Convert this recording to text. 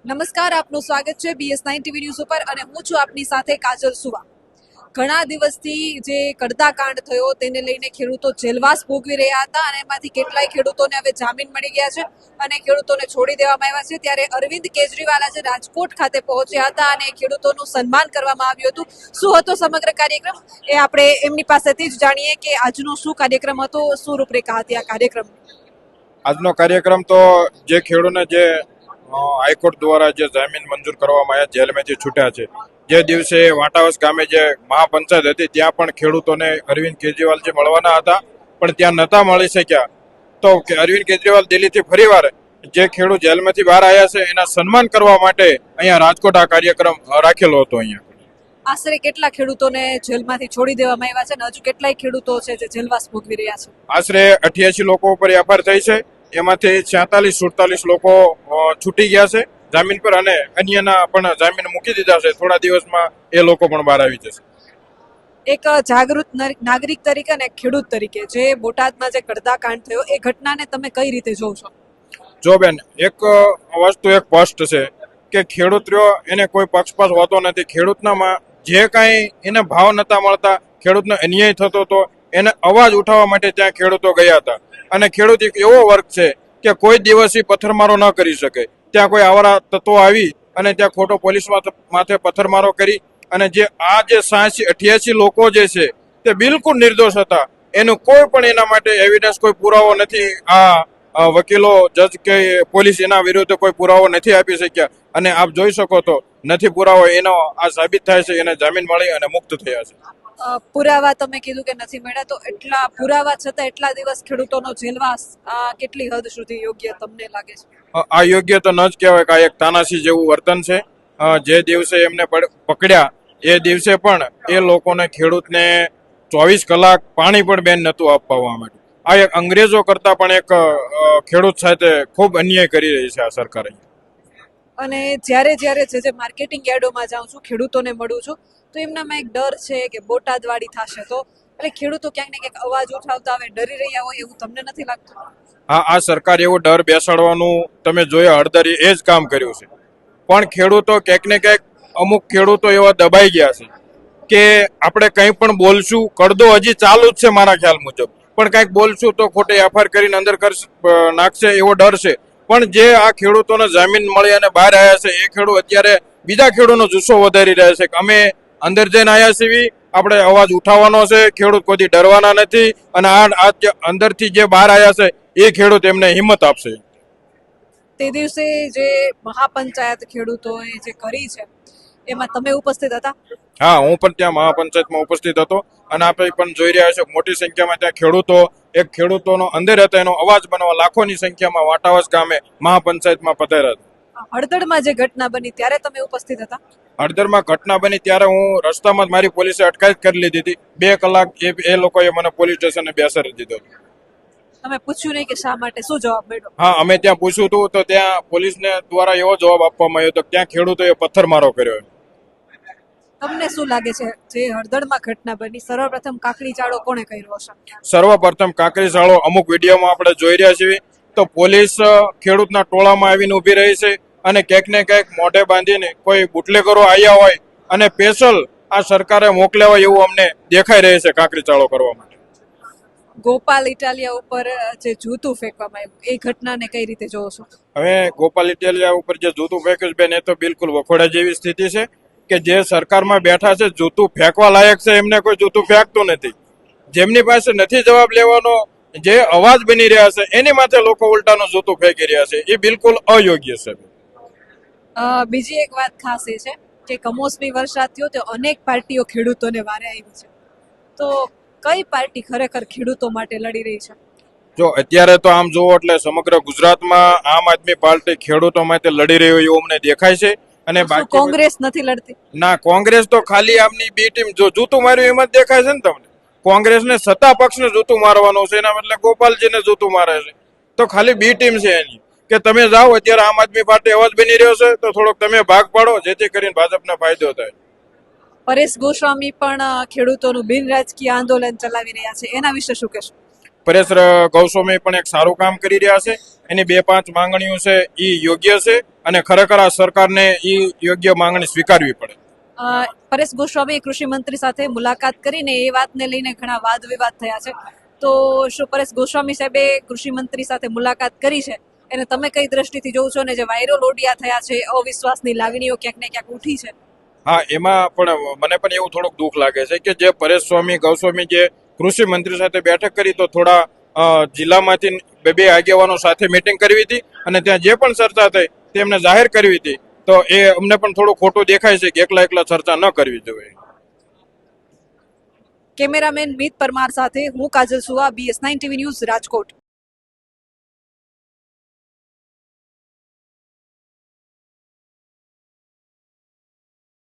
નમસ્કાર, આપનું સ્વાગત છે BS9 ટીવી ન્યૂઝ ઉપર અને હું છું આપની સાથે કાજલ સુવા. ઘણા દિવસથી જે કડદાકાંડ થયો તેને લઈને ખેડૂતો જેલવાસ ભોગવી રહ્યા હતા અને એમાંથી કેટલાય ખેડૂતોને હવે જામીન મળી ગયા છે અને ખેડૂતોને છોડી દેવામાં આવ્યા છે. ત્યારે અરવિંદ કેજરીવાલ આજે રાજકોટ ખાતે પહોંચ્યા હતા અને ખેડૂતોનું સન્માન કરવામાં આવ્યું હતું. શું હતો સમગ્ર કાર્યક્રમ એ આપણે એમની પાસેથી જ જાણીએ કે આજનો શું કાર્યક્રમ હતો, શું રૂપરેખા હતી આ કાર્યક્રમ. આજનો કાર્યક્રમ તો જે ખેડૂતને જે હાઈકોર્ટ દ્વારા જે જામીન મંજૂર કરવામાં આવ્યા, જેલમાંથી છૂટ્યા છે, જે દિવસે વાટાવસ ગામે જે મહાપંચાયત હતી ત્યાં પણ ખેડૂતોને અરવિંદ કેજરીવાલજી મળવાના હતા, પણ ત્યાં નહોતા મળી શક્યા. તો અરવિંદ કેજરીવાલ દિલ્હીથી ફરીવાર જે ખેડૂત જેલમાંથી બહાર આવ્યા છે એના સન્માન કરવા માટે અહીંયા રાજકોટ આ કાર્યક્રમ રાખેલો હતો. અહીંયા આશરે કેટલા ખેડૂતોને જેલમાંથી છોડી દેવામાં આવ્યા છે અને હજુ કેટલાય ખેડૂતો છે જે જેલવાસ ભોગવી રહ્યા છે? આશરે 88 લોકો ઉપર એફઆઈઆર થઈ છે. એમાંથી 46-47 લોકો છૂટી ગયા છે જામીન પર અને અન્યના પણ જામીન મૂકી દીધા છે. થોડા દિવસમાં એ લોકો પણ બહાર આવી જશે. એક જાગૃત નાગરિક તરીકે અને ખેડૂત તરીકે જે બોટાદમાં જે કડદાકાંડ થયો એ ઘટનાને તમે કઈ રીતે જોવ છો? જો બેન, એક વસ્તુ એક સ્પષ્ટ છે કે ખેડૂત રહ્યો એને કોઈ પક્ષપાત હોતો નથી. ખેડૂતનામાં જે કાંઈ એને ભાવ નતા મળતા, ખેડૂતનો અન્યાય થતો હતો, એને અવાજ ઉઠાવવા માટે ત્યાં ખેડૂતો ગયા હતા. અને ખેડૂત એક એવો વર્ગ છે કે કોઈ દિવસ પથ્થરમારો ન કરી શકે. ત્યાં કોઈ આવારા તત્વો આવી અને ત્યાં ખોટો પોલીસ માથે પથ્થરમારો કરી અને જે 88 લોકો જે છે તે બિલકુલ નિર્દોષ હતા. એનું કોઈ પણ એના માટે એવિડન્સ, કોઈ પુરાવો નથી. વકીલો, જજ કે પોલીસ એના વિરુદ્ધ કોઈ પુરાવો નથી આપી શક્યા અને આપ જોઈ શકો તો નથી પુરાવો એનો આ સાબિત થાય છે. એને જામીન મળી અને મુક્ત થયા છે. પુરાવા તમે કીધું કે નથી મળ્યા, તો એટલા પુરાવા છતાં એટલા દિવસ ખેડૂતોનો જેલવાસ કેટલી હદ સુધી યોગ્ય તમને લાગે છે? આ યોગ્ય તો ન જ કહેવાય કે આ એક તાનાશી જેવું વર્તન છે. જે દિવસે એમને પકડ્યા એ દિવસે પણ એ લોકોને ખેડૂતને 24 કલાક પાણી પણ બેન નહોતું આપવા માટે. આ એક અંગ્રેજો કરતા પણ એક ખેડૂત સાથે ખૂબ અન્યાય કરી રહી છે આ સરકાર. અને જ્યારે જે માર્કેટિંગ યાર્ડોમાં જાઉં છું, ખેડૂતોને મળું છું, તો એમનામાં એક ડર છે કે બોટાદવાડી થશે તો એટલે ખેડૂતો ક્યાંક ને ક્યાંક અવાજ ઉઠાવતા હવે ડરી રહ્યા હોય એવું તમને નથી લાગતું? હા, આ સરકાર એવો ડર બેસાડવાનું તમે જોયા હળદરી એ જ કામ કર્યું છે. પણ ખેડૂતો ક્યાંક ને ક્યાંક અમુક ખેડૂતો એવા દબાઈ ગયા છે કે આપણે કંઈ પણ બોલશું, કડદો હજી ચાલુ જ છે મારા ખ્યાલ મુજબ, પણ કંઈક બોલશું તો ખોટી એફઆઈઆર કરીને અંદર નાખશે એવો ડર છે. પણ જે આ ખેડૂતોને જામીન મળી અને બહાર આવ્યા છે એ ખેડૂત અત્યારે બીજા ખેડૂતનો જુસ્સો વધારી રહ્યા છે કે અમે અંદર જઈને આવ્યા છીએ, આપણે અવાજ ઉઠાવવાનો છે, ખેડૂત કોઈ ડરવાના નથી અને આ અંદરથી જે બહાર આવ્યા છે એ ખેડૂત એમને હિંમત આપશે. તે દિવસે જે મહાપંચાયત ખેડૂતોએ જે કરી છે એમાં તમે ઉપસ્થિત હતા? હા, હું પણ ત્યાં મહાપંચાયતમાં ઉપસ્થિત હતો અને આપણે પણ જોઈ રહ્યા છો મોટી સંખ્યામાં ત્યાં ખેડૂતો એક ખેડૂતોનો અંદર હતા એનો અવાજ બનવા લાખોની સંખ્યામાં વાટાવસ ગામે મહાપંચાયતમાં પધાર્યા હતા. હળદરમાં જે ઘટના બની ત્યારે તમે ઉપસ્થિત હતા? હળદરમાં ઘટના બની ત્યારે હું રસ્તામાં જ મારી પોલીસે અટકાયત કરી લીધી હતી. 2 કલાક એ લોકોએ મને પોલીસ સ્ટેશને બેસાડી દીધો. તમે પૂછ્યું નહીં કે શા માટે, શું જવાબ મળ્યો? હા, અમે ત્યાં પૂછ્યું હતું તો ત્યાં પોલીસને દ્વારા એવો જવાબ આપવામાં આવ્યો હતો કે ત્યાં ખેડૂતોએ પથ્થરમારો કર્યો. તમને શું લાગે છે જે હળદરમાં ઘટના બની સર્વપ્રથમ કાકડી ચાળો કોણે કર્યો હશે? સર્વપ્રથમ કાકરી ચાળો અમુક વિડીયોમાં આપણે જોઈ રહ્યા છીએ તો પોલીસ ખેડૂતના ટોળામાં આવીને ઊભી રહી છે અને ક્યાંક ને ક્યાંક મોઢે બાંધીને કોઈ બુટલેગરો આવ્યા હોય અને સ્પેશિયલ આ સરકારે મોકલ્યા હોય એવું અમને દેખાઈ રહે છે કાકરી ચાળો કરવા માટે. ગોપાલ ઇટાલિયા ઉપર જે જૂતું ફેંકવામાં આવ્યું એ ઘટનાને કઈ રીતે જોવો છો? હવે ગોપાલ ઇટાલિયા ઉપર જે જૂતું ફેંક્યું બેન એ તો બિલકુલ વખોડા જેવી સ્થિતિ છે કે જે સરકારમાં બેઠા છે જૂતું ફેંકવા લાયક છે એમને કોઈ જૂતું ફેંકતું નથી. જેમની પાસે નથી જવાબ લેવાનો, જે અવાજ બની રહ્યા છે એની માથે લોકો ઉલટાનું જૂતું ફેંકી રહ્યા છે. એ બિલકુલ અયોગ્ય છે. બીજી એક વાત ખાસ એ છે કે કમોસમી વરસાદ થયો તો અનેક પાર્ટીઓ ખેડૂતોને વારે આવી છે, તો કઈ પાર્ટી ખરેખર ખેડૂતો માટે લડી રહી છે? જો અત્યારે તો આમ જોવો એટલે સમગ્ર ગુજરાતમાં આમ આદમી પાર્ટી ખેડૂતો માટે લડી રહ્યો એવું અમને દેખાય છે. અને બાકી કોંગ્રેસ નથી લડતી? ના, કોંગ્રેસ તો ખાલી આમની બી ટીમ જો જૂતું માર્યું એમ જ દેખાય છે ને તમને. કોંગ્રેસને સત્તા પક્ષને જૂતું મારવાનું છે, એના બદલે ગોપાલજીને જૂતું મારે છે. તો ખાલી બી ટીમ છે એની કે તમે જાઓ અત્યારે આમ આદમી પાર્ટી અવાજ બની રહ્યો છે તો થોડોક તમે ભાગ પાડો જેથી કરીને ભાજપને ફાયદો થાય. પરેશ ગોસ્વામી પણ ખેડૂતોનું બિન રાજકીય આંદોલન ચલાવી રહ્યા છે, એના વિશે શું કહેશો? પરેશ ગૌસ્વામી પણ એક સારું કામ કરી રહ્યા છે. એની 2-5 માંગણીઓ છે એ યોગ્ય છે અને ખરેખર આ સરકારને એ યોગ્ય માંગણી સ્વીકારવી પડે. પરેશ ગોસ્વામીએ કૃષિ મંત્રી સાથે મુલાકાત કરીને એ વાતને લઈને ઘણા વાદ વિવાદ થયા છે. તો શું પરેશ ગોસ્વામી સાહેબે કૃષિ મંત્રી સાથે મુલાકાત કરી છે એને તમે કઈ દ્રષ્ટિથી જોવો છો ને જે વાયરલ ઓડિયા થયા છે અવિશ્વાસની લાગણીઓ ક્યાંક ને ક્યાંક ઉઠી છે? હા, એમાં પણ મને પણ એવું થોડુંક દુઃખ લાગે છે કે જે પરેશ ગૌસ્વામી જે કૃષિ મંત્રી સાથે બેઠક કરી તો થોડા જિલ્લામાંથી 2 આગેવાનો સાથે મિટિંગ કરવી હતી અને ત્યાં જે પણ ચર્ચા થઈ તેમને જાહેર કરવી હતી. તો એ અમને પણ થોડું ખોટું દેખાય છે કે એકલા ચર્ચા ન કરવી જોઈએ. કેમેરામેન મીત પરમાર સાથે હું કાજલ સુવા, BS9 TV ન્યૂઝ, રાજકોટ.